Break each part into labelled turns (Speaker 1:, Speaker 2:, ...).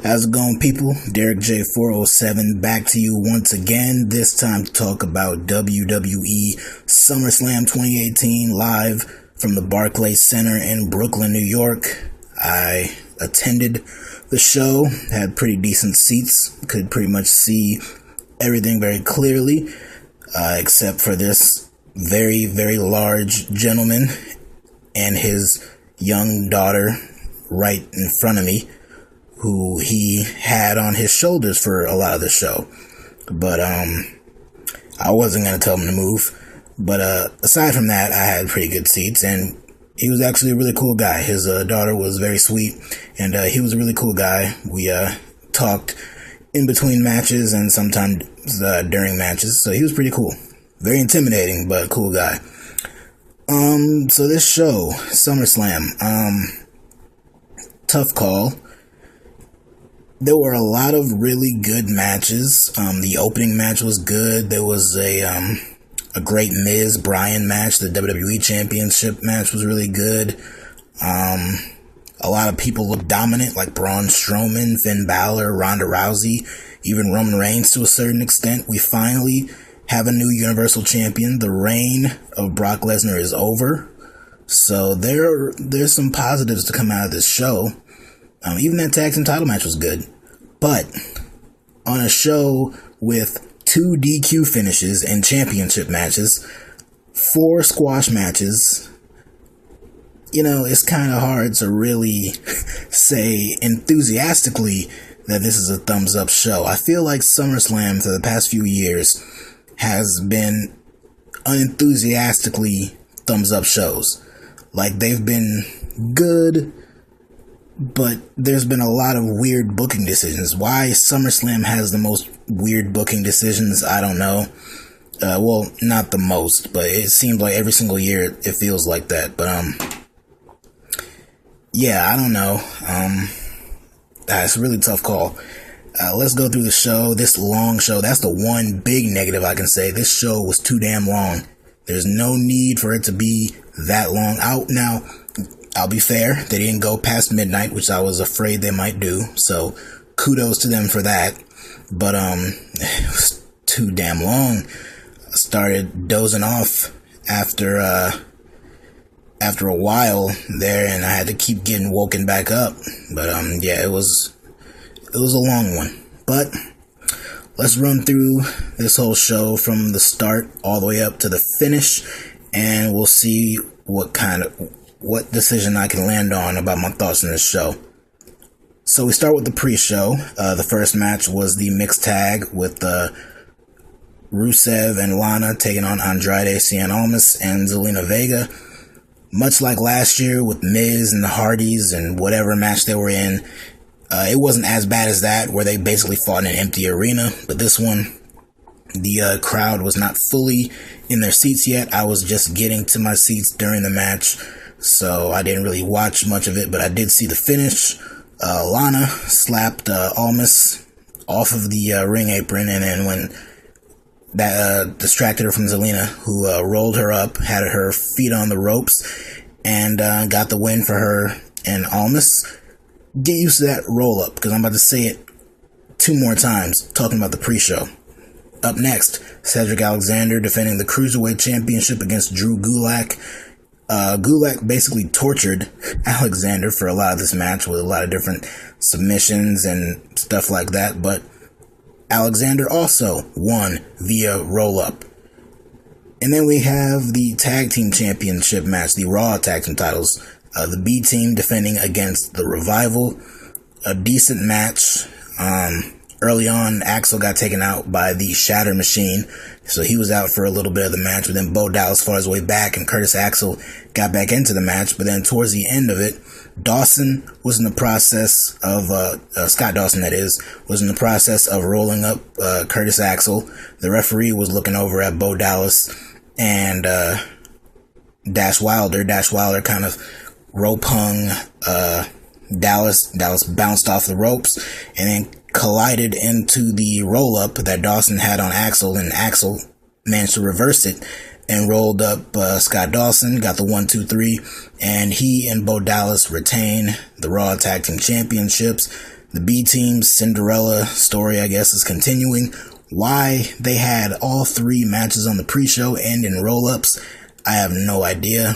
Speaker 1: How's it going, people? Derek J407 back to you once again, this time to talk about WWE SummerSlam 2018 live from the Barclays Center in Brooklyn, New York. I attended the show, had pretty decent seats, could pretty much see everything very clearly, except for this very, very large gentleman and his young daughter right in front of me, who he had on his shoulders for a lot of the show. But I wasn't going to tell him to move. But aside from that, I had pretty good seats, and he was actually a really cool guy. His daughter was very sweet, and he was a really cool guy. We talked in between matches and sometimes during matches, so he was pretty cool. Very intimidating, but cool guy. So this show, SummerSlam, tough call. There were a lot of really good matches. The opening match was good. There was a great Miz Bryan match. The WWE Championship match was really good. A lot of people looked dominant, like Braun Strowman, Finn Balor, Ronda Rousey, even Roman Reigns to a certain extent. We finally have a new Universal Champion. The reign of Brock Lesnar is over. So there's some positives to come out of this show. Even that tag team title match was good. But on a show with 2 DQ finishes and championship matches, 4 squash matches, it's kind of hard to really say enthusiastically that this is a thumbs up show. I feel like SummerSlam for the past few years has been unenthusiastically thumbs up shows. Like, they've been good, but there's been a lot of weird booking decisions. Why SummerSlam has the most weird booking decisions, I don't know. Well, not the most, but it seems like every single year it feels like that. But, yeah, I don't know. It's a really tough call. Let's go through the show. This long show, that's the one big negative I can say. This show was too damn long. There's no need for it to be that long. Now, I'll be fair, they didn't go past midnight, which I was afraid they might do, so kudos to them for that. But it was too damn long. I started dozing off after a while there, and I had to keep getting woken back up. But yeah, it was a long one. But let's run through this whole show from the start all the way up to the finish, and we'll see what decision I can land on about my thoughts on this show. So we start with the pre-show. The first match was the mixed tag with Rusev and Lana taking on Andrade, Cien Almas, and Zelina Vega. Much like last year with Miz and the Hardys and whatever match they were in, it wasn't as bad as that, where they basically fought in an empty arena. But this one, the crowd was not fully in their seats yet. I was just getting to my seats during the match, so I didn't really watch much of it, but I did see the finish. Lana slapped Almas off of the ring apron, and then when that distracted her from Zelina, who rolled her up, had her feet on the ropes, and got the win for her and Almas. Get used to that roll up, because I'm about to say it 2 more times, talking about the pre-show. Up next, Cedric Alexander defending the Cruiserweight Championship against Drew Gulak. Gulak basically tortured Alexander for a lot of this match with a lot of different submissions and stuff like that, but Alexander also won via roll-up. And then we have the Tag Team Championship match, the Raw Tag Team titles. The B Team defending against the Revival. A decent match. Early on, Axel got taken out by the Shatter Machine, so he was out for a little bit of the match, but then Bo Dallas fought his way back, and Curtis Axel got back into the match. But then towards the end of it, Dawson was in the process of, Scott Dawson that is, was in the process of rolling up Curtis Axel. The referee was looking over at Bo Dallas and Dash Wilder. Dash Wilder kind of rope hung Dallas. Dallas bounced off the ropes and then collided into the roll-up that Dawson had on Axel, and Axel managed to reverse it and rolled up Scott Dawson, got the 1-2-3, and he and Bo Dallas retain the Raw Tag Team Championships. The B Team's Cinderella story, I guess, is continuing. Why they had all 3 matches on the pre-show end in roll-ups, I have no idea.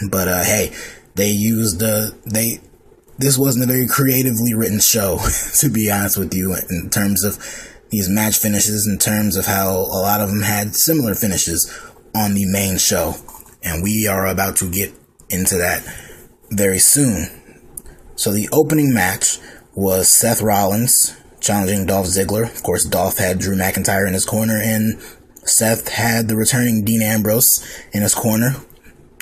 Speaker 1: But hey, they used this wasn't a very creatively written show, to be honest with you, in terms of these match finishes, in terms of how a lot of them had similar finishes on the main show. And we are about to get into that very soon. So the opening match was Seth Rollins challenging Dolph Ziggler. Of course, Dolph had Drew McIntyre in his corner, and Seth had the returning Dean Ambrose in his corner,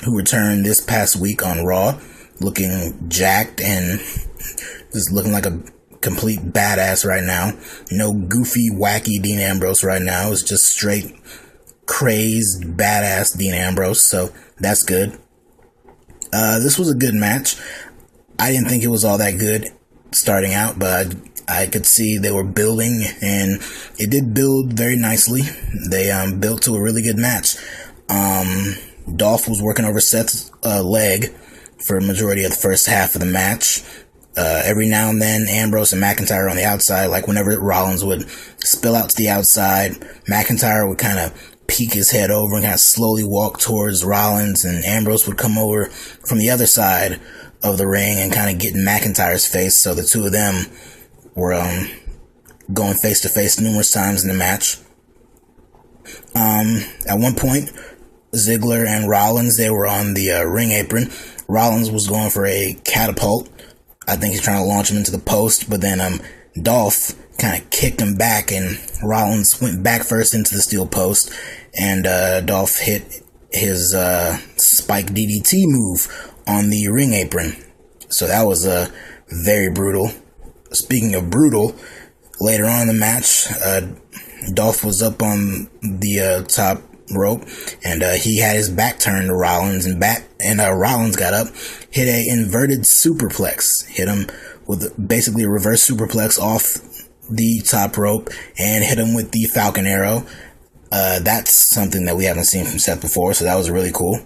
Speaker 1: who returned this past week on Raw, looking jacked and just looking like a complete badass right now. No goofy, wacky Dean Ambrose right now. It's just straight crazed, badass Dean Ambrose, so that's good. This was a good match. I didn't think it was all that good starting out, but I could see they were building, and it did build very nicely. They built to a really good match. Dolph was working over Seth's leg for a majority of the first half of the match. Every now and then, Ambrose and McIntyre on the outside, like whenever Rollins would spill out to the outside, McIntyre would kind of peek his head over and kind of slowly walk towards Rollins, and Ambrose would come over from the other side of the ring and kind of get in McIntyre's face. So the two of them were going face to face numerous times in the match. At one point, Ziggler and Rollins, they were on the ring apron. Rollins was going for a catapult. I think he's trying to launch him into the post, but then Dolph kind of kicked him back, and Rollins went back first into the steel post, and Dolph hit his spike DDT move on the ring apron. So that was very brutal. Speaking of brutal, later on in the match, Dolph was up on the top rope, and he had his back turned to Rollins, and Rollins got up, hit a inverted superplex, hit him with basically a reverse superplex off the top rope, and hit him with the Falcon Arrow. That's something that we haven't seen from Seth before, so that was really cool.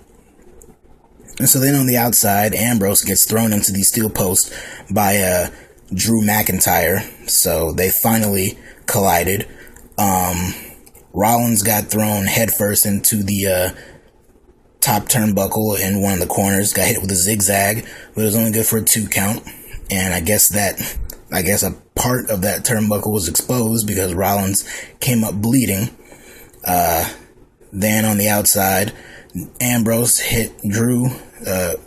Speaker 1: And so then on the outside, Ambrose gets thrown into the steel post by Drew McIntyre, so they finally collided. Rollins got thrown headfirst into the top turnbuckle in one of the corners, got hit with a zigzag, but it was only good for a 2 count. And I guess a part of that turnbuckle was exposed because Rollins came up bleeding. Then on the outside, Ambrose hit Drew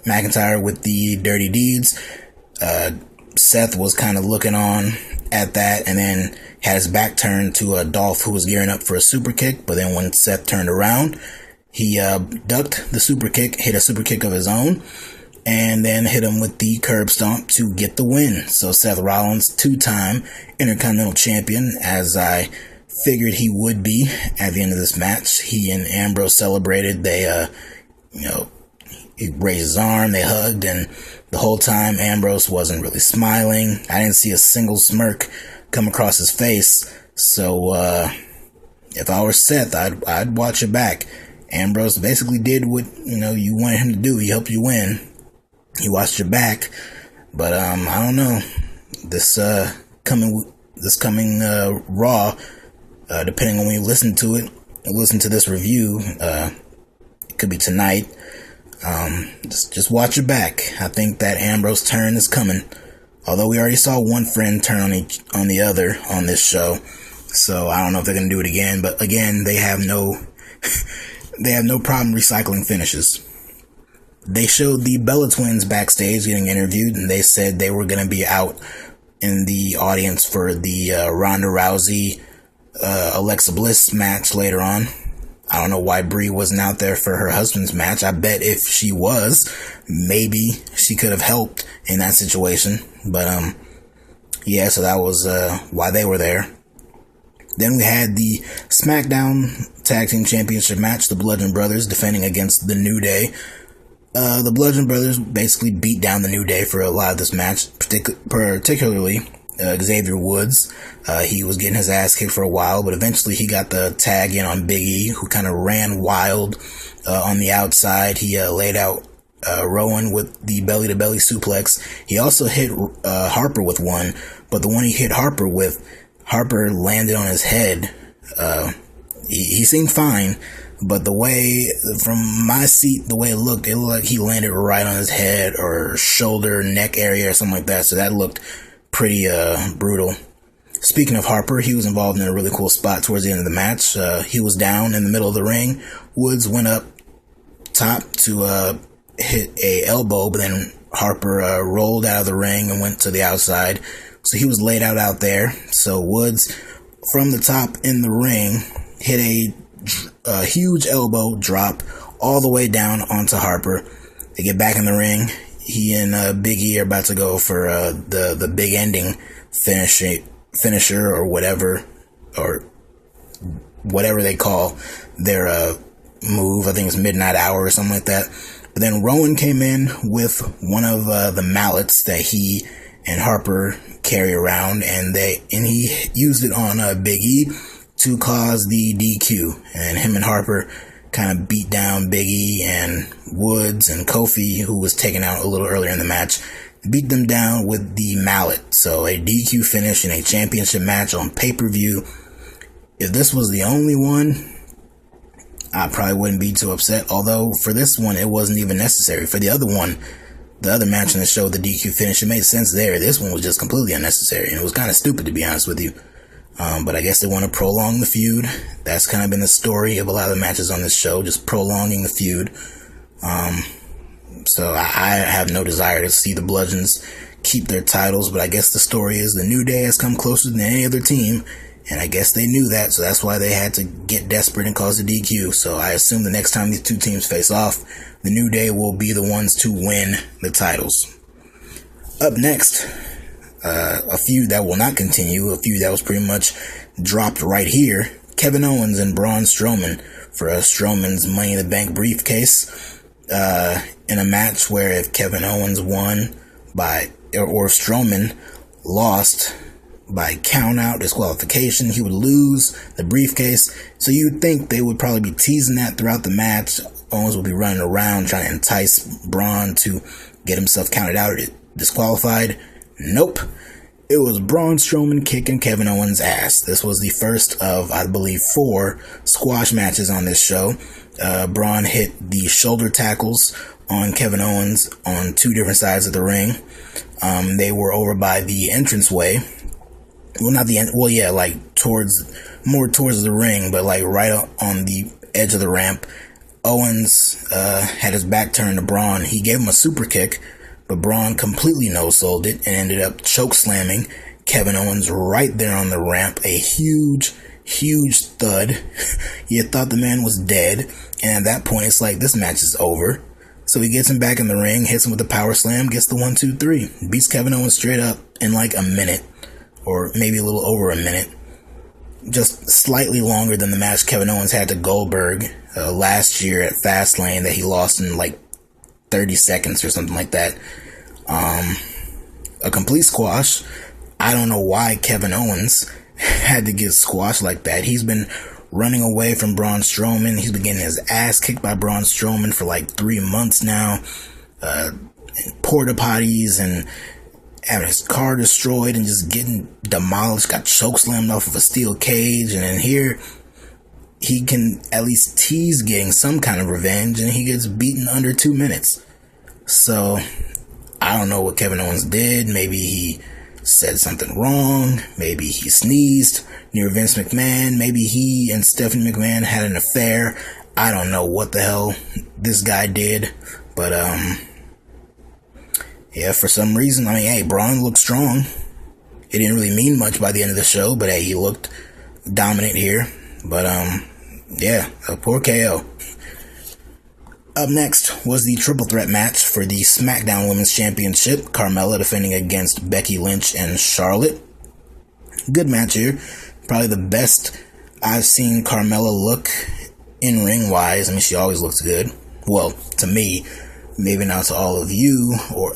Speaker 1: McIntyre with the Dirty Deeds. Seth was kind of looking on at that, and then had his back turned to Dolph, who was gearing up for a super kick. But then when Seth turned around, he ducked the super kick, hit a super kick of his own, and then hit him with the curb stomp to get the win. So Seth Rollins, 2-time Intercontinental Champion, as I figured he would be at the end of this match. He and Ambrose celebrated. They, he raised his arm, they hugged, and the whole time Ambrose wasn't really smiling. I didn't see a single smirk come across his face. So, if I were Seth, I'd watch your back. Ambrose basically did what, you wanted him to do. He helped you win. He watched your back. But, I don't know. This coming Raw, depending on when you listen to it, listen to this review, it could be tonight. Just watch your back. I think that Ambrose turn is coming. Although we already saw one friend turn on the other on this show. So I don't know if they're gonna do it again, but again, they have no problem recycling finishes. They showed the Bella Twins backstage getting interviewed, and they said they were gonna be out in the audience for the Ronda Rousey Alexa Bliss match later on. I don't know why Brie wasn't out there for her husband's match. I bet if she was, maybe she could have helped in that situation. But, yeah, so that was why they were there. Then we had the SmackDown Tag Team Championship match, the Bludgeon Brothers defending against the New Day. The Bludgeon Brothers basically beat down the New Day for a lot of this match, particularly Xavier Woods. He was getting his ass kicked for a while, but eventually he got the tag in on Big E, who kind of ran wild on the outside. He laid out Rowan with the belly-to-belly suplex. He also hit Harper with one, but the one he hit Harper with, Harper landed on his head. He seemed fine, but the way, from my seat, the way it looked like he landed right on his head or shoulder, neck area or something like that, so that looked pretty brutal. Speaking of Harper, he was involved in a really cool spot towards the end of the match. He was down in the middle of the ring. Woods went up top to hit a elbow, but then Harper rolled out of the ring and went to the outside. So he was laid out there. So Woods, from the top in the ring, hit a huge elbow drop all the way down onto Harper. They get back in the ring. He and Big E are about to go for the big ending finisher or whatever they call their move. I think it's Midnight Hour or something like that. But then Rowan came in with one of the mallets that he and Harper carry around, and he used it on Big E to cause the DQ. And him and Harper kind of beat down Big E, and Woods and Kofi, who was taken out a little earlier in the match, beat them down with the mallet. So a DQ finish in a championship match on pay-per-view. If this was the only one, I probably wouldn't be too upset. Although for this one, it wasn't even necessary. For the other one, the other match in the show, the DQ finish, it made sense there. This one was just completely unnecessary, and it was kind of stupid, to be honest with you. But I guess they want to prolong the feud. That's kind of been the story of a lot of the matches on this show, just prolonging the feud. So I have no desire to see the Bludgeons keep their titles, but I guess the story is the New Day has come closer than any other team, and I guess they knew that, so that's why they had to get desperate and cause the DQ. So I assume the next time these two teams face off, the New Day will be the ones to win the titles. Up next, a feud that will not continue, a feud that was pretty much dropped right here. Kevin Owens and Braun Strowman for Strowman's Money in the Bank briefcase. In a match where if Kevin Owens won or if Strowman lost by count out, disqualification, he would lose the briefcase. So you'd think they would probably be teasing that throughout the match. Owens would be running around trying to entice Braun to get himself counted out or disqualified. Nope. It was Braun Strowman kicking Kevin Owens' ass. This was the first of, I believe, 4 squash matches on this show. Braun hit the shoulder tackles on Kevin Owens on 2 different sides of the ring. They were over by the entranceway. Well, not the end. Well, yeah, like more towards the ring, but like right on the edge of the ramp. Owens had his back turned to Braun. He gave him a super kick, but Braun completely no-sold it and ended up choke slamming Kevin Owens right there on the ramp. A huge thud. You thought the man was dead, and at that point, it's like, this match is over. So he gets him back in the ring, hits him with a power slam, gets the 1, 2, 3, beats Kevin Owens straight up in like a minute, or maybe a little over a minute. Just slightly longer than the match Kevin Owens had to Goldberg last year at Fastlane that he lost in like 30 seconds or something like that. A complete squash. I don't know why Kevin Owens had to get squashed like that. He's been running away from Braun Strowman. He's been getting his ass kicked by Braun Strowman for like 3 months now. Porta potties and having his car destroyed and just getting demolished. Got chokeslammed off of a steel cage. And then here, he can at least tease getting some kind of revenge, and he gets beaten under 2 minutes. So, I don't know what Kevin Owens did. Maybe he said something wrong. Maybe he sneezed near Vince McMahon. Maybe he and Stephanie McMahon had an affair. I don't know what the hell this guy did. But, yeah, for some reason, I mean, hey, Braun looked strong. It didn't really mean much by the end of the show, but hey, he looked dominant here. But, yeah, a poor KO. Up next was the triple threat match for the SmackDown Women's Championship. Carmella defending against Becky Lynch and Charlotte. Good match here. Probably the best I've seen Carmella look in ring wise. I mean, she always looks good. Well, to me, maybe not to all of you, or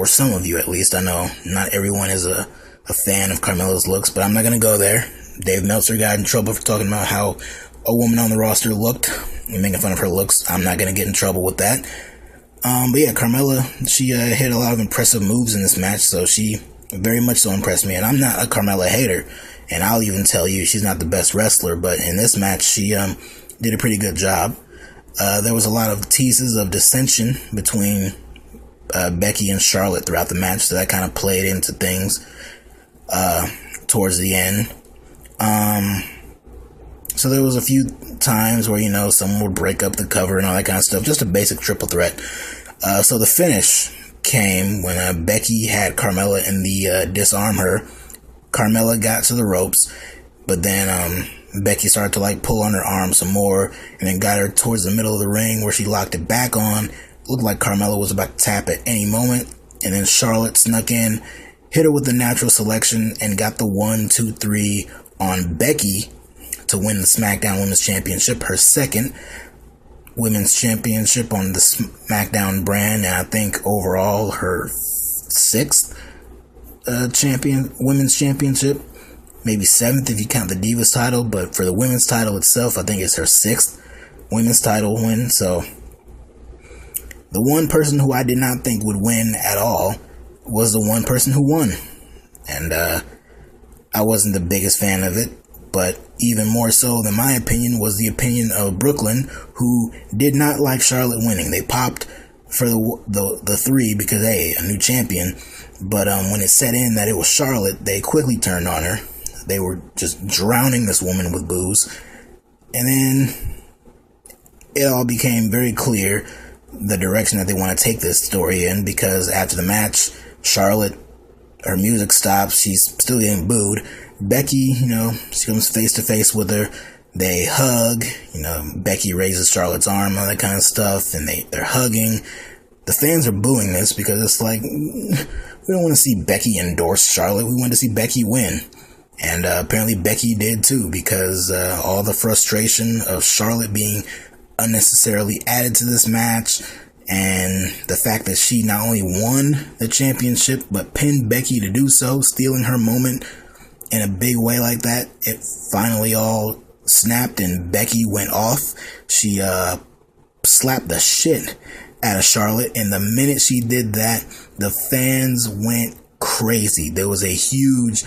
Speaker 1: some of you at least. I know not everyone is a fan of Carmella's looks, but I'm not going to go there. Dave Meltzer got in trouble for talking about how a woman on the roster looked and making fun of her looks. I'm not going to get in trouble with that. But yeah, Carmella, she hit a lot of impressive moves in this match, so she very much so impressed me. And I'm not a Carmella hater, and I'll even tell you she's not the best wrestler, but in this match, she did a pretty good job. There was a lot of teases of dissension between Becky and Charlotte throughout the match, so that kind of played into things towards the end. So there was a few times where, someone would break up the cover and all that kind of stuff, just a basic triple threat. So the finish came when Becky had Carmella in the disarm her. Carmella got to the ropes, but then Becky started to pull on her arm some more, and then got her towards the middle of the ring where she locked it back on. Looked like Carmella was about to tap at any moment, and then Charlotte snuck in, hit her with the natural selection, and got the 1, 2, 3 on Becky to win the SmackDown Women's Championship, her second Women's Championship on the SmackDown brand, and I think overall her 6th Women's Championship, maybe 7th if you count the Divas title, but for the Women's title itself, I think it's her 6th Women's title win. So the one person who I did not think would win at all was the one person who won, and I wasn't the biggest fan of it. But even more so than my opinion was the opinion of Brooklyn, who did not like Charlotte winning. They popped for the 3 because, hey, a new champion. But when it set in that it was Charlotte, they quickly turned on her. They were just drowning this woman with booze. And then it all became very clear the direction that they want to take this story in, because after the match, Charlotte, her music stops. She's still getting booed. Becky, she comes face to face with her. They hug. Becky raises Charlotte's arm, all that kind of stuff, and they're hugging. The fans are booing this because it's like, we don't want to see Becky endorse Charlotte. We want to see Becky win. And apparently Becky did too, because all the frustration of Charlotte being unnecessarily added to this match, and the fact that she not only won the championship but pinned Becky to do so, stealing her moment in a big way like that, it finally all snapped and Becky went off. She slapped the shit out of Charlotte, and the minute she did that, the fans went crazy. There was a huge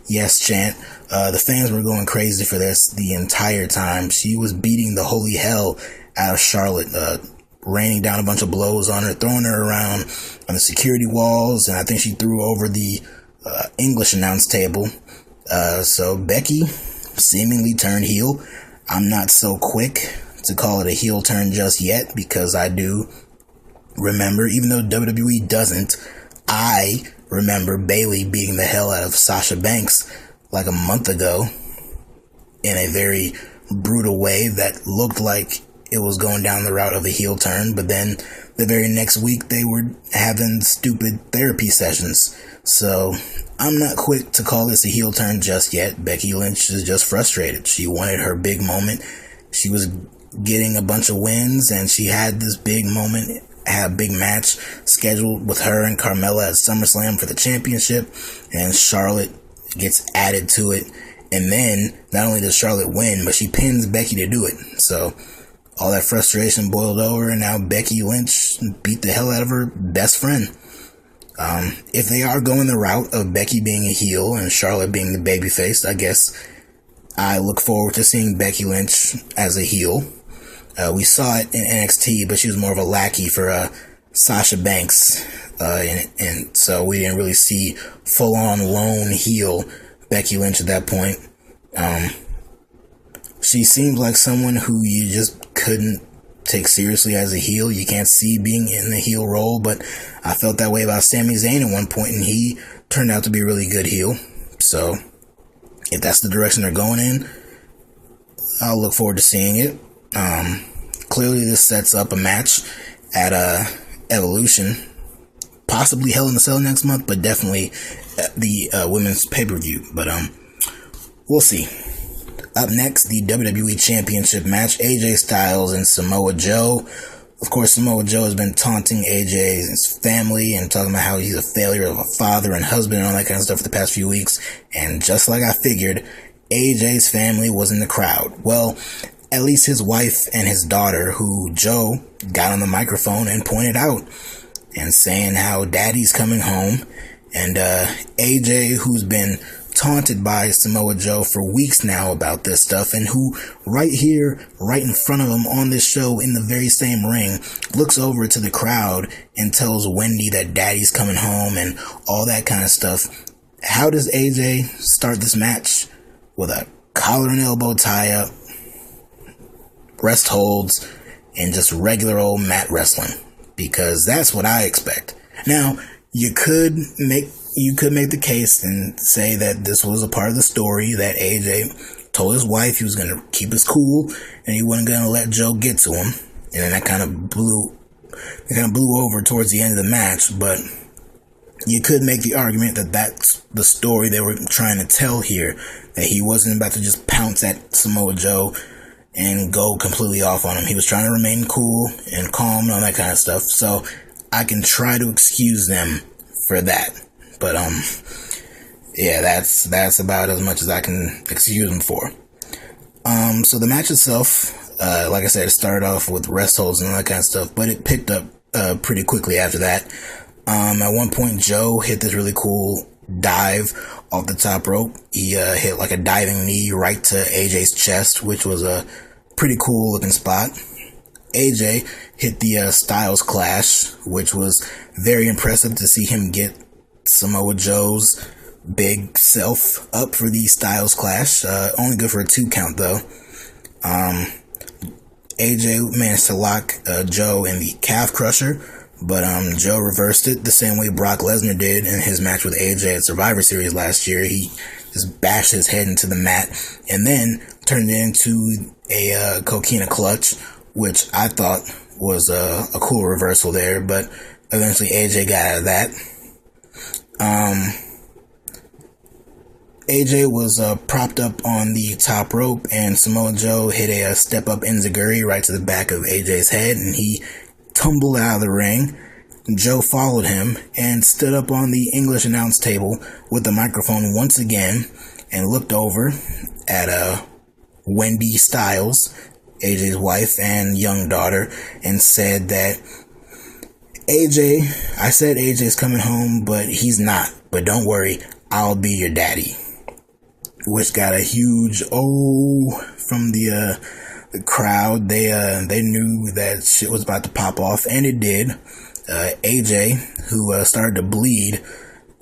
Speaker 1: yes chant. The fans were going crazy for this the entire time. She was beating the holy hell out of Charlotte, raining down a bunch of blows on her, throwing her around on the security walls, and I think she threw over the English announce table. So Becky seemingly turned heel. I'm not so quick to call it a heel turn just yet, because I do remember, even though WWE doesn't, I remember Bayley beating the hell out of Sasha Banks like a month ago in a very brutal way that looked like it was going down the route of a heel turn, but then the very next week they were having stupid therapy sessions. So I'm not quick to call this a heel turn just yet. Becky Lynch is just frustrated. She wanted her big moment. She was getting a bunch of wins, and she had this big moment, had a big match scheduled with her and Carmella at SummerSlam for the championship, and Charlotte gets added to it. And then not only does Charlotte win, but she pins Becky to do it. So all that frustration boiled over, and now Becky Lynch beat the hell out of her best friend. If they are going the route of Becky being a heel and Charlotte being the babyface, I guess I look forward to seeing Becky Lynch as a heel. We saw it in NXT, but she was more of a lackey for Sasha Banks, and so we didn't really see full-on lone heel Becky Lynch at that point. She seemed like someone who you just couldn't take seriously as a heel. You can't see being in the heel role, but I felt that way about Sami Zayn at one point, and he turned out to be a really good heel. So if that's the direction they're going in, I'll look forward to seeing it. Clearly this sets up a match at Evolution, possibly Hell in a Cell next month, but definitely the women's pay-per-view. But we'll see. Up next, the WWE Championship match, AJ Styles and Samoa Joe. Of course, Samoa Joe has been taunting AJ and his family and talking about how he's a failure of a father and husband and all that kind of stuff for the past few weeks. And just like I figured, AJ's family was in the crowd. Well, at least his wife and his daughter, who Joe got on the microphone and pointed out and saying how daddy's coming home. And AJ, who's been taunted by Samoa Joe for weeks now about this stuff, and who right here, right in front of him on this show in the very same ring, looks over to the crowd and tells Wendy that daddy's coming home and all that kind of stuff. How does AJ start this match? With a collar and elbow tie-up, rest holds, and just regular old mat wrestling. Because that's what I expect. Now, you could make the case and say that this was a part of the story, that AJ told his wife he was going to keep his cool and he wasn't going to let Joe get to him. And then that kind of blew over towards the end of the match. But you could make the argument that that's the story they were trying to tell here, that he wasn't about to just pounce at Samoa Joe and go completely off on him. He was trying to remain cool and calm and all that kind of stuff. So I can try to excuse them for that. But, yeah, that's about as much as I can excuse them for. So the match itself, like I said, it started off with rest holds and all that kind of stuff, but it picked up, pretty quickly after that. At one point, Joe hit this really cool dive off the top rope. He, hit like a diving knee right to AJ's chest, which was a pretty cool looking spot. AJ hit the, Styles Clash, which was very impressive to see him get Samoa Joe's big self up for the Styles Clash. Only good for a 2 count though. AJ managed to lock Joe in the calf crusher, but Joe reversed it the same way Brock Lesnar did in his match with AJ at Survivor Series last year. He just bashed his head into the mat and then turned it into a coquina clutch, which I thought was a cool reversal there, but eventually AJ got out of that. AJ was propped up on the top rope, and Samoa Joe hit a step-up enziguri right to the back of AJ's head, and he tumbled out of the ring. Joe followed him and stood up on the English announce table with the microphone once again and looked over at Wendy Styles, AJ's wife and young daughter, and said that I said AJ's coming home, but he's not. But don't worry, I'll be your daddy. Which got a huge oh from the crowd. They knew that shit was about to pop off, and it did. AJ, who started to bleed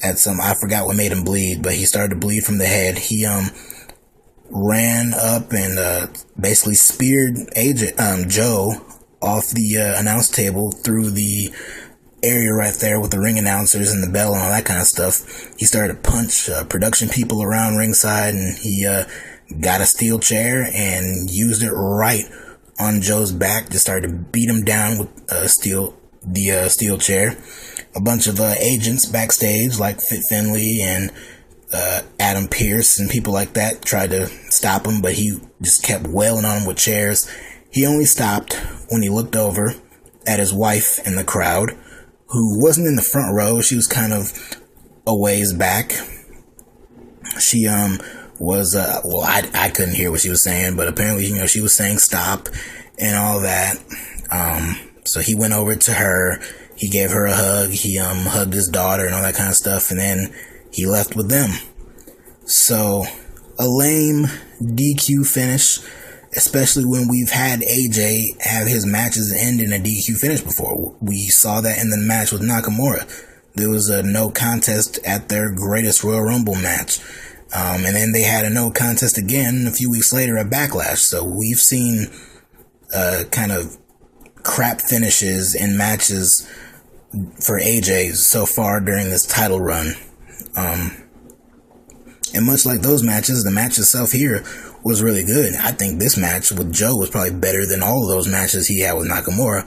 Speaker 1: at I forgot what made him bleed, but he started to bleed from the head. He ran up and basically speared Joe off the announce table through the area right there with the ring announcers and the bell and all that kind of stuff. He started to punch production people around ringside, and he got a steel chair and used it right on Joe's back. Just started to beat him down with the steel chair. A bunch of agents backstage like Fit Finlay and Adam Pearce and people like that tried to stop him, but he just kept wailing on him with chairs. He only stopped when he looked over at his wife in the crowd, who wasn't in the front row. She was kind of a ways back. She was I couldn't hear what she was saying, but apparently, she was saying stop and all that. So he went over to her, he gave her a hug, he hugged his daughter and all that kind of stuff, and then he left with them. So a lame DQ finish, especially when we've had AJ have his matches end in a DQ finish before. We saw that in the match with Nakamura. There was a no contest at their Greatest Royal Rumble match. And then they had a no contest again a few weeks later at Backlash. So we've seen kind of crap finishes in matches for AJ so far during this title run. And much like those matches, the match itself here was really good. I think this match with Joe was probably better than all of those matches he had with Nakamura.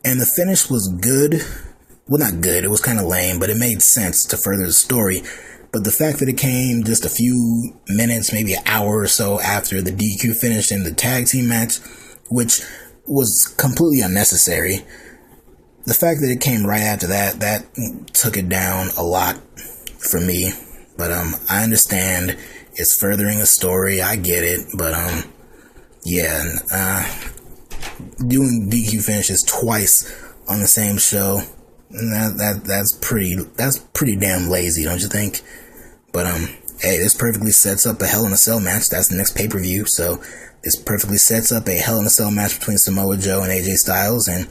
Speaker 1: And the finish was good. Well, not good. It was kind of lame, but it made sense to further the story. But the fact that it came just a few minutes, maybe an hour or so after the DQ finish in the tag team match, which was completely unnecessary. The fact that it came right after that took it down a lot for me. But I understand it's furthering a story. I get it. But Yeah, doing DQ finishes twice on the same show, that's pretty damn lazy, don't you think? But hey, this perfectly sets up a Hell in a Cell match. That's the next pay-per-view, so this perfectly sets up a Hell in a Cell match between Samoa Joe and AJ Styles, and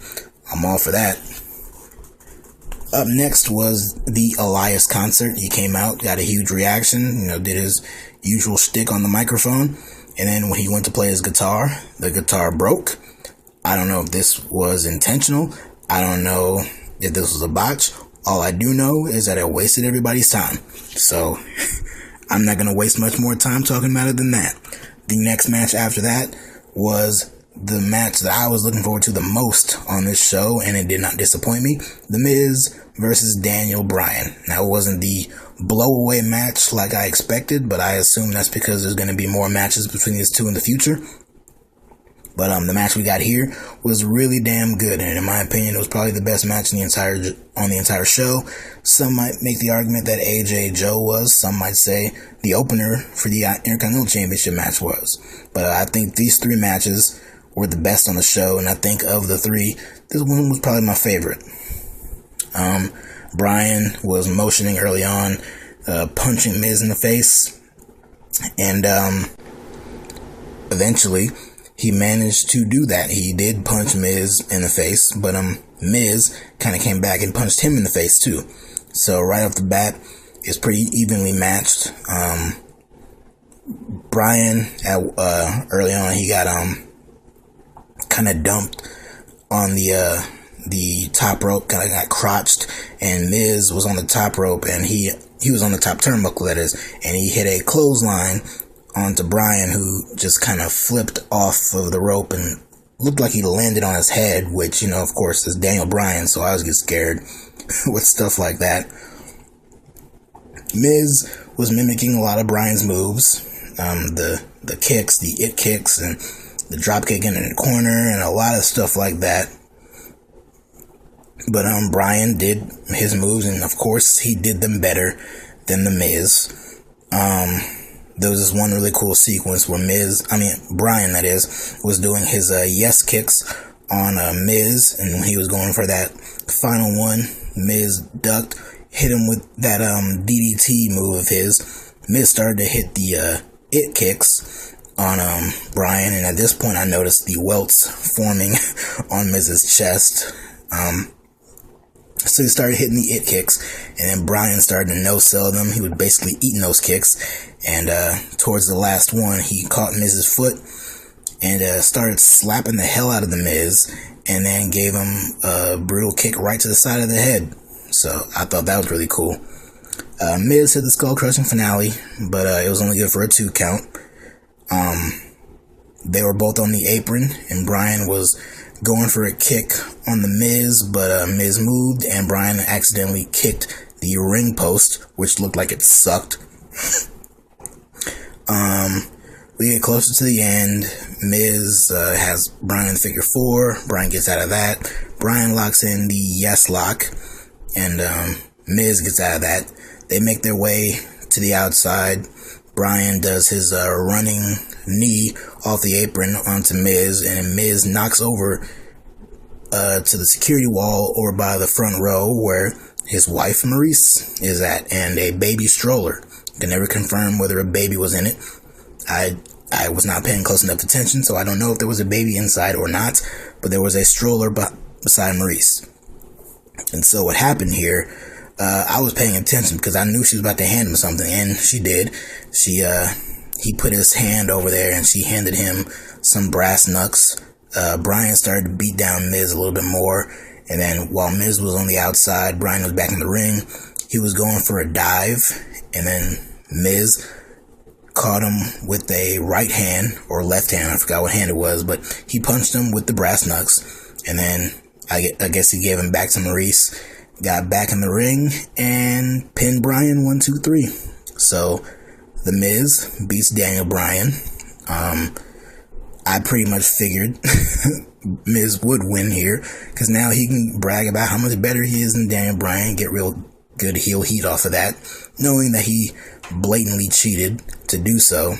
Speaker 1: I'm all for that. Up next was the Elias concert. He came out, got a huge reaction, did his usual shtick on the microphone, and then when he went to play his guitar, the guitar broke. I don't know if this was intentional. I don't know if this was a botch. All I do know is that it wasted everybody's time. So, I'm not going to waste much more time talking about it than that. The next match after that was the match that I was looking forward to the most on this show, and it did not disappoint me. The Miz versus Daniel Bryan. Now, it wasn't the blow-away match like I expected, but I assume that's because there's going to be more matches between these two in the future. But the match we got here was really damn good, and in my opinion, it was probably the best match on the entire show. Some might make the argument that AJ Joe was. Some might say the opener for the Intercontinental Championship match was. But I think these three matches were the best on the show, and I think of the three, this one was probably my favorite. Bryan was motioning early on, punching Miz in the face, and eventually he managed to do that. He did punch Miz in the face, but Miz kind of came back and punched him in the face too. So right off the bat, it's pretty evenly matched. Bryan early on, he got kind of dumped on the top rope, kind of got crotched, and Miz was on the top rope, and he was on the top turnbuckle, that is, and he hit a clothesline onto Bryan, who just kind of flipped off of the rope and looked like he landed on his head, which, of course, is Daniel Bryan, so I always get scared with stuff like that. Miz was mimicking a lot of Bryan's moves, the kicks, the it kicks, and the drop kick in the corner, and a lot of stuff like that. But Bryan did his moves, and of course, he did them better than the Miz. There was this one really cool sequence where Bryan, that is, was doing his yes kicks on Miz, and when he was going for that final one, Miz ducked, hit him with that DDT move of his. Miz started to hit the it kicks on Bryan, and at this point I noticed the welts forming on Miz's chest. So he started hitting the it kicks, and then Bryan started to no-sell them. He was basically eating those kicks, and towards the last one, he caught Miz's foot and started slapping the hell out of the Miz, and then gave him a brutal kick right to the side of the head. So I thought that was really cool. Miz hit the skull-crushing finale, but it was only good for a 2 count. They were both on the apron, and Bryan was going for a kick on the Miz, but Miz moved, and Bryan accidentally kicked the ring post, which looked like it sucked. We get closer to the end. Miz has Bryan in the figure 4. Bryan gets out of that. Bryan locks in the yes lock, and Miz gets out of that. They make their way to the outside. Bryan does his running knee off the apron onto Miz, and Miz knocks over to the security wall over by the front row where his wife Maurice is at, and a baby stroller. Can never confirm whether a baby was in it. I was not paying close enough attention, so I don't know if there was a baby inside or not, but there was a stroller beside Maurice. And so what happened here, I was paying attention because I knew she was about to hand him something, and she did. He put his hand over there, and she handed him some brass knucks. Bryan started to beat down Miz a little bit more, and then while Miz was on the outside, Bryan was back in the ring. He was going for a dive, and then Miz caught him with a right hand, or left hand, I forgot what hand it was, but he punched him with the brass knucks, and then I guess he gave him back to Maurice, got back in the ring, and pinned Bryan 1, 2, 3. So The Miz beats Daniel Bryan. I pretty much figured Miz would win here, because now he can brag about how much better he is than Daniel Bryan, get real good heel heat off of that, knowing that he blatantly cheated to do so.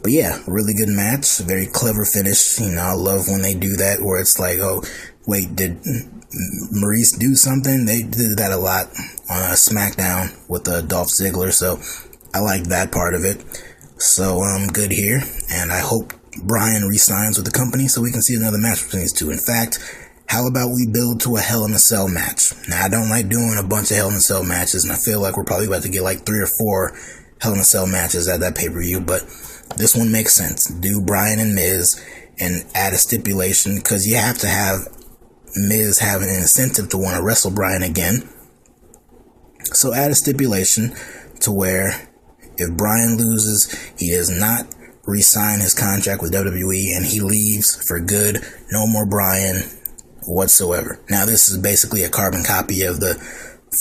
Speaker 1: But yeah, really good match, very clever finish. You know, I love when they do that, where it's like, oh, wait, did Maurice do something? They did that a lot on SmackDown with Dolph Ziggler, so I like that part of it. So I'm good here, and I hope Bryan re-signs with the company so we can see another match between these two. In fact, how about we build to a Hell in a Cell match? Now, I don't like doing a bunch of Hell in a Cell matches, and I feel like we're probably about to get like 3 or 4 Hell in a Cell matches at that pay-per-view, but this one makes sense. Do Bryan and Miz and add a stipulation, because you have to have Miz have an incentive to want to wrestle Bryan again. So add a stipulation to where if Bryan loses, he does not re-sign his contract with WWE and he leaves for good. No more Bryan whatsoever. Now, this is basically a carbon copy of the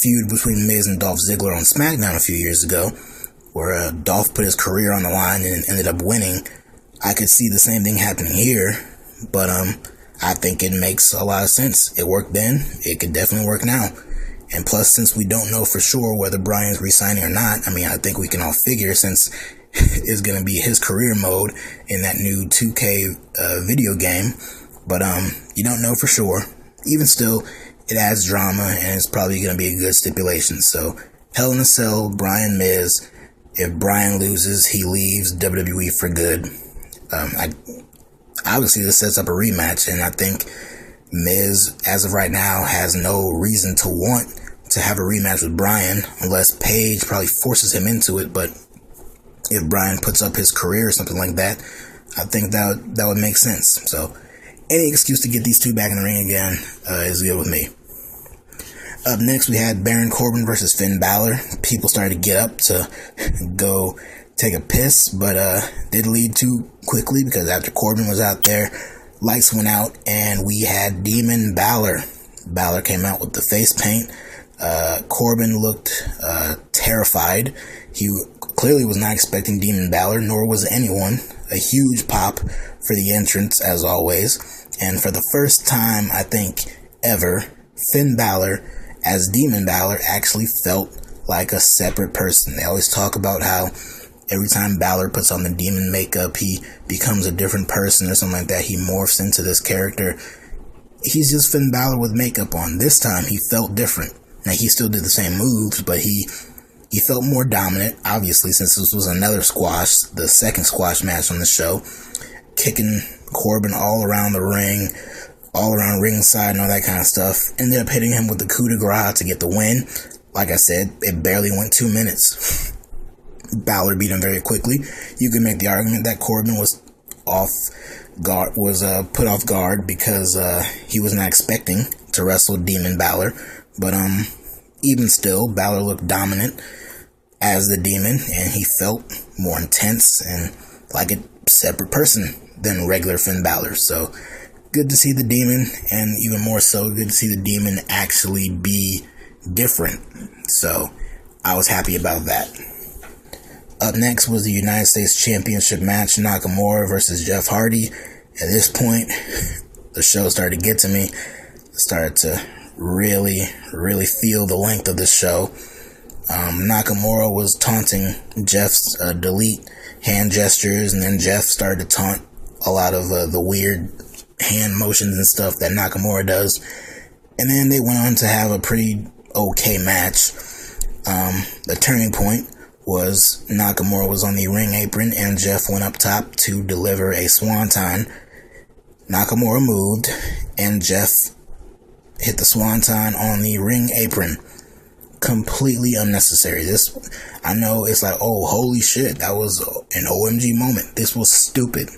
Speaker 1: feud between Miz and Dolph Ziggler on SmackDown a few years ago, where Dolph put his career on the line and ended up winning. I could see the same thing happening here, but I think it makes a lot of sense. It worked then, it could definitely work now. And plus, since we don't know for sure whether Bryan's re-signing or not, I mean, I think we can all figure, since it's going to be his career mode in that new 2K video game. But you don't know for sure. Even still, it adds drama, and it's probably going to be a good stipulation. So, Hell in a Cell, Bryan Miz. If Bryan loses, he leaves WWE for good. Obviously, this sets up a rematch, and I think Miz, as of right now, has no reason to want to have a rematch with Bryan, unless Paige probably forces him into it. But if Bryan puts up his career or something like that, I think that would make sense. So any excuse to get these two back in the ring again is good with me. Up next, we had Baron Corbin versus Finn Balor. People started to get up to go take a piss, but did leave too quickly, because after Corbin was out there, lights went out, and we had Demon Balor. Balor came out with the face paint. Corbin looked terrified. He clearly was not expecting Demon Balor, nor was anyone. A huge pop for the entrance, as always. And for the first time, I think, ever, Finn Balor, as Demon Balor, actually felt like a separate person. They always talk about how every time Balor puts on the demon makeup, he becomes a different person or something like that. He morphs into this character. He's just Finn Balor with makeup on. This time, he felt different. Now, he still did the same moves, but he felt more dominant, obviously, since this was another squash, the second squash match on the show. Kicking Corbin all around the ring, all around ringside and all that kind of stuff. Ended up hitting him with the coup de grace to get the win. Like I said, it barely went 2 minutes. Balor beat him very quickly. You could make the argument that Corbin was put off guard because he was not expecting to wrestle Demon Balor. But even still, Balor looked dominant as the demon, and he felt more intense and like a separate person than regular Finn Balor. So good to see the demon, and even more so, good to see the demon actually be different. So I was happy about that. Up next was the United States Championship match, Nakamura versus Jeff Hardy. At this point, the show started to get to me. I started to really feel the length of the show. Nakamura was taunting Jeff's delete hand gestures, and then Jeff started to taunt a lot of the weird hand motions and stuff that Nakamura does. And then they went on to have a pretty okay match. The turning point was Nakamura was on the ring apron, and Jeff went up top to deliver a swanton. Nakamura moved, and Jeff hit the swanton on the ring apron. Completely unnecessary. This, I know it's like, oh, holy shit, that was an OMG moment. This was stupid.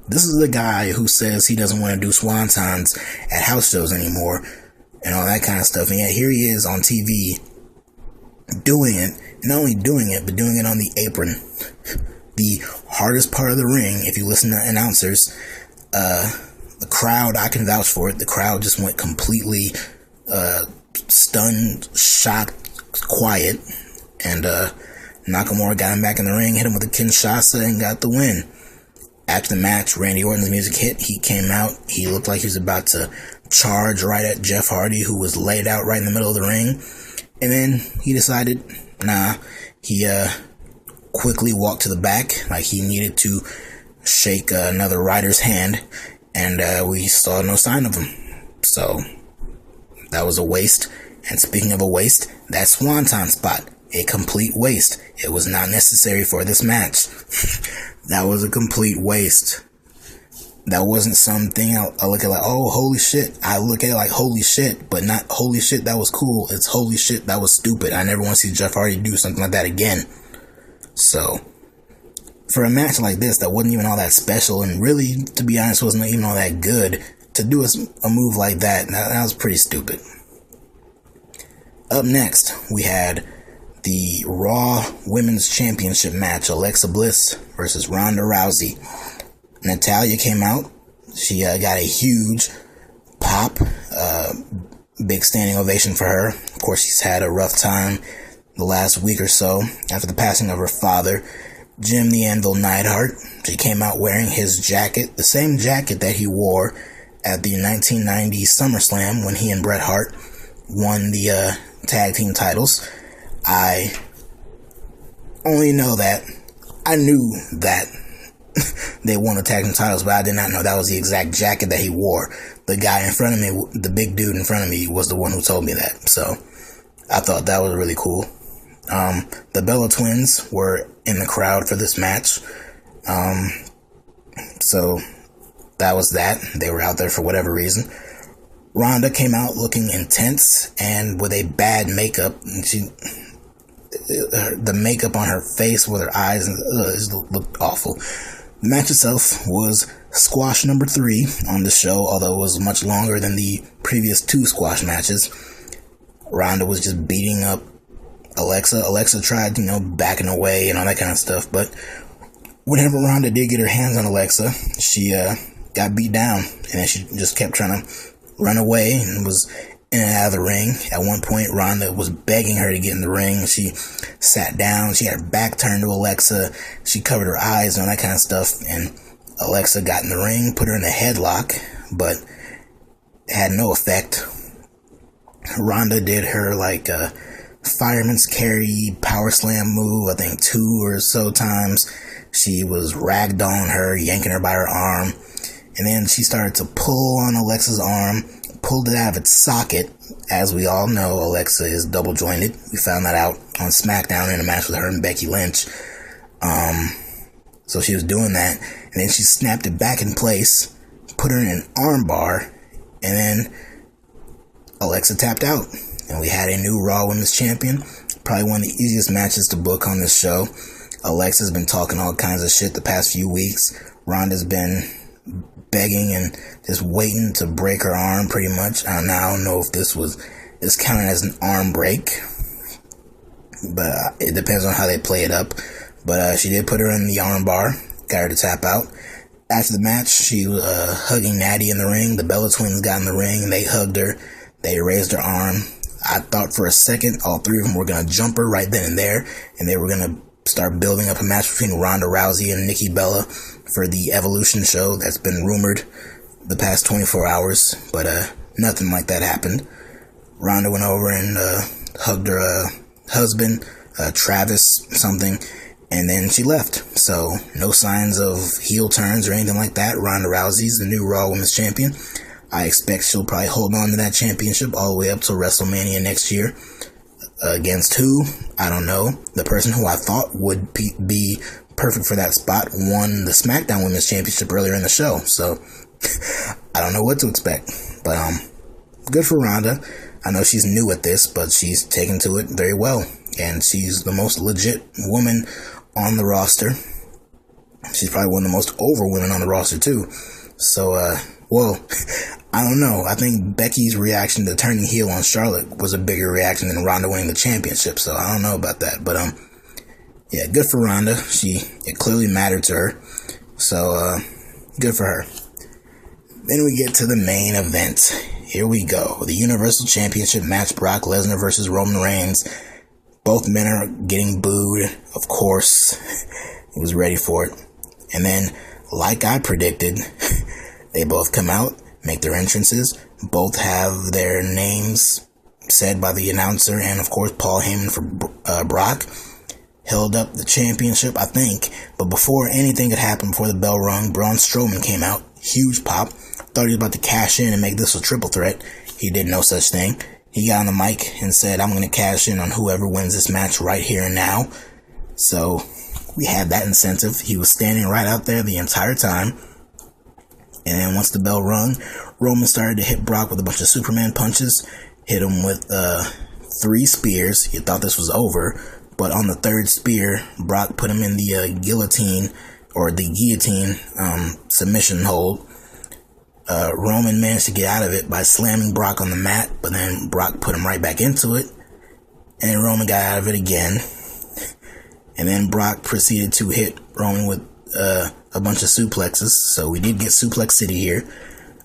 Speaker 1: This is the guy who says he doesn't want to do swantons at house shows anymore and all that kind of stuff. And yet here he is on TV doing it. Not only doing it, but doing it on the apron. The hardest part of the ring, if you listen to announcers, the crowd, I can vouch for it, the crowd just went completely stunned, shocked, quiet, and Nakamura got him back in the ring, hit him with a Kinshasa, and got the win. After the match, Randy Orton's music hit. He came out. He looked like he was about to charge right at Jeff Hardy, who was laid out right in the middle of the ring. And then he decided, nah, he quickly walked to the back like he needed to shake another rider's hand, and we saw no sign of him. So that was a waste. And speaking of a waste, that Swanton spot, a complete waste. It was not necessary for this match. That was a complete waste. That wasn't something I look at like, oh, holy shit. I look at it like, holy shit, but not holy shit, that was cool. It's holy shit, that was stupid. I never want to see Jeff Hardy do something like that again. So, for a match like this that wasn't even all that special, and really, to be honest, wasn't even all that good, to do a move like that was pretty stupid. Up next, we had the Raw Women's Championship match, Alexa Bliss versus Ronda Rousey. Natalya came out. She got a huge pop, big standing ovation for her. Of course, she's had a rough time the last week or so after the passing of her father, Jim the Anvil Neidhart. She came out wearing his jacket, the same jacket that he wore at the 1990 SummerSlam when he and Bret Hart won the tag team titles. I only know that I knew that they won the tag team titles, but I did not know that was the exact jacket that he wore. The guy in front of me, the big dude in front of me, was the one who told me that. So I thought that was really cool. The Bella Twins were in the crowd for this match. So that was that. They were out there for whatever reason. Ronda came out looking intense and with a bad makeup. The makeup on her face with her eyes just looked awful. The match itself was squash number 3 on the show, although it was much longer than the previous 2 squash matches. Ronda was just beating up Alexa. Alexa tried, backing away and all that kind of stuff, but whenever Ronda did get her hands on Alexa, she got beat down, and then she just kept trying to run away and was in and out of the ring. At one point, Ronda was begging her to get in the ring. She sat down. She had her back turned to Alexa. She covered her eyes and all that kind of stuff. And Alexa got in the ring, put her in a headlock, but it had no effect. Ronda did her fireman's carry power slam move, I think 2 or so times. She was ragdolling her, yanking her by her arm. And then she started to pull on Alexa's arm, pulled it out of its socket. As we all know, Alexa is double jointed. We found that out on SmackDown in a match with her and Becky Lynch. So she was doing that, and then she snapped it back in place, put her in an arm bar, and then Alexa tapped out. And we had a new Raw Women's Champion. Probably one of the easiest matches to book on this show. Alexa's been talking all kinds of shit the past few weeks. Ronda's been begging and just waiting to break her arm, pretty much. I don't know if this counted as an arm break, but it depends on how they play it up. But she did put her in the arm bar, got her to tap out. After the match, she was hugging Natty in the ring. The Bella Twins got in the ring, and they hugged her. They raised her arm. I thought for a second all 3 of them were going to jump her right then and there, and they were going to start building up a match between Ronda Rousey and Nikki Bella for the Evolution show that's been rumored the past 24 hours, but nothing like that happened. Ronda went over and hugged her husband, Travis something, and then she left. So no signs of heel turns or anything like that. Ronda Rousey's the new Raw Women's Champion. I expect she'll probably hold on to that championship all the way up to WrestleMania next year. Against who? I don't know. The person who I thought would be perfect for that spot won the SmackDown Women's Championship earlier in the show. So, I don't know what to expect. But, good for Ronda. I know she's new at this, but she's taken to it very well. And she's the most legit woman on the roster. She's probably one of the most over women on the roster, too. So, I don't know. I think Becky's reaction to turning heel on Charlotte was a bigger reaction than Ronda winning the championship, so I don't know about that. But, yeah, good for Ronda. It clearly mattered to her, so, good for her. Then we get to the main event. Here we go. The Universal Championship match, Brock Lesnar versus Roman Reigns. Both men are getting booed, of course. He was ready for it. And then, like I predicted, they both come out, make their entrances. Both have their names said by the announcer and, of course, Paul Heyman for Brock. held up the championship, I think. But before anything could happen, before the bell rung, Braun Strowman came out. Huge pop. Thought he was about to cash in and make this a triple threat. He did no such thing. He got on the mic and said, I'm going to cash in on whoever wins this match right here and now. So we had that incentive. He was standing right out there the entire time. And then once the bell rung, Roman started to hit Brock with a bunch of Superman punches. Hit him with 3 spears. He thought this was over. But on the 3rd spear, Brock put him in the guillotine, or the guillotine submission hold. Roman managed to get out of it by slamming Brock on the mat, but then Brock put him right back into it. And then Roman got out of it again. And then Brock proceeded to hit Roman with a bunch of suplexes. So we did get Suplex City here.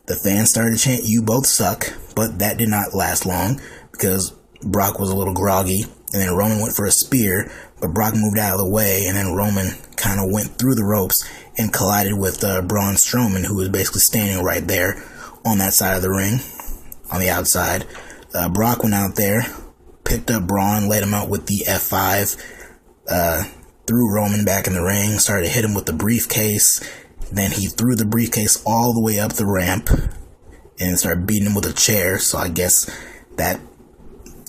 Speaker 1: The fans started to chant, "You both suck," but that did not last long because Brock was a little groggy. And then Roman went for a spear, but Brock moved out of the way, and then Roman kind of went through the ropes and collided with Braun Strowman, who was basically standing right there on that side of the ring, on the outside. Brock went out there, picked up Braun, laid him out with the F5, threw Roman back in the ring, started to hit him with the briefcase. Then he threw the briefcase all the way up the ramp and started beating him with a chair. So I guess that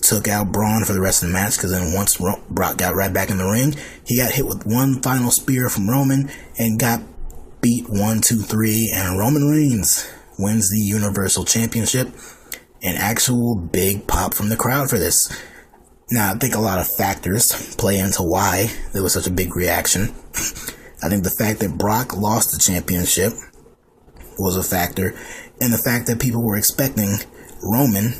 Speaker 1: took out Braun for the rest of the match, because then once Brock got right back in the ring, he got hit with one final spear from Roman and got beat 1, 2, 3, and Roman Reigns wins the Universal Championship. An actual big pop from the crowd for this. Now, I think a lot of factors play into why there was such a big reaction. I think the fact that Brock lost the championship was a factor, and the fact that people were expecting Roman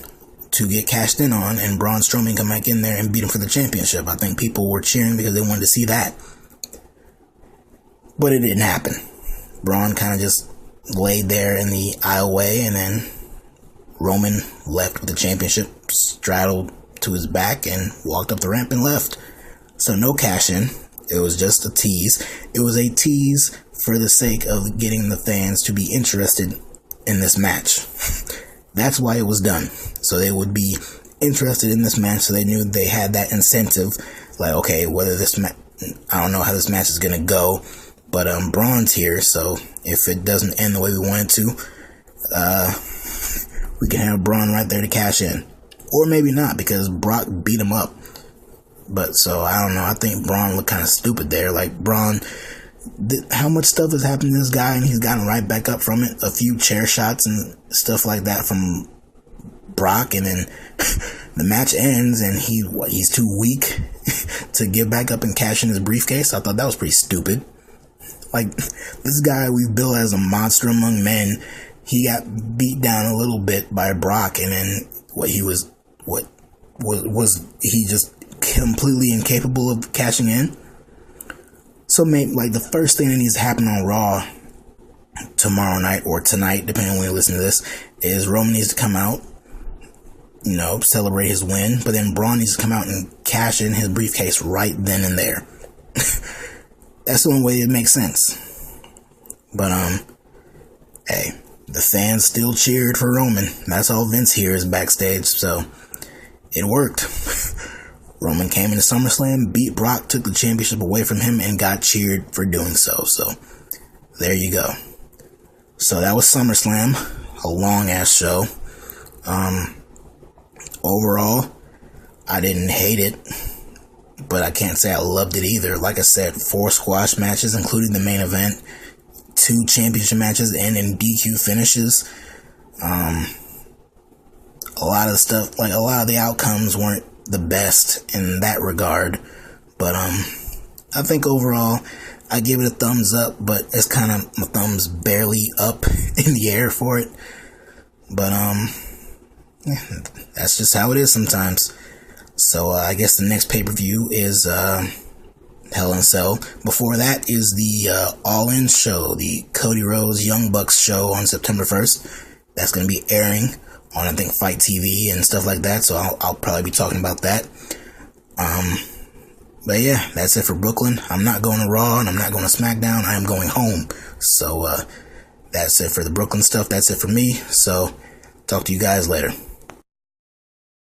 Speaker 1: to get cashed in on and Braun Strowman come back in there and beat him for the championship. I think people were cheering because they wanted to see that. But it didn't happen. Braun kind of just laid there in the aisleway, and then Roman left with the championship straddled to his back and walked up the ramp and left. So no cash in. It was just a tease. It was a tease for the sake of getting the fans to be interested in this match. That's why it was done. So they would be interested in this match, so they knew they had that incentive. Like, okay, whether this I don't know how this match is going to go, but Braun's here, so if it doesn't end the way we want it to, we can have Braun right there to cash in. Or maybe not, because Brock beat him up. But so, I don't know, I think Braun looked kind of stupid there. Like, Braun, how much stuff has happened to this guy, and he's gotten right back up from it. A few chair shots and stuff like that from Brock, and then the match ends, and he's too weak to get back up and cash in his briefcase. I thought that was pretty stupid. Like, this guy we've built as a monster among men, he got beat down a little bit by Brock, and then was he just completely incapable of cashing in? So maybe, like, the first thing that needs to happen on Raw tomorrow night, or tonight, depending on when you listen to this, is Roman needs to come out, you know, celebrate his win, but then Braun needs to come out and cash in his briefcase right then and there. That's the only way it makes sense. But, hey, the fans still cheered for Roman. That's all Vince hears backstage, so it worked. Roman came into SummerSlam, beat Brock, took the championship away from him, and got cheered for doing so. So, there you go. So, that was SummerSlam. A long-ass show. Overall, I didn't hate it, but I can't say I loved it either. Like I said, 4 squash matches, including the main event, 2 championship matches, and in DQ finishes. A lot of stuff, like a lot of the outcomes weren't the best in that regard, but I think overall I give it a thumbs up, but it's kind of, my thumb's barely up in the air for it. But yeah, that's just how it is sometimes. So I guess the next pay-per-view is Hell in a Cell. Before that is the All In show, the Cody Rhodes Young Bucks show on September 1st. That's going to be airing on, I think, Fight TV and stuff like that, so I'll probably be talking about that. But yeah, that's it for Brooklyn. I'm not going to Raw, and I'm not going to SmackDown. I am going home. So that's it for the Brooklyn stuff. That's it for me. So talk to you guys later.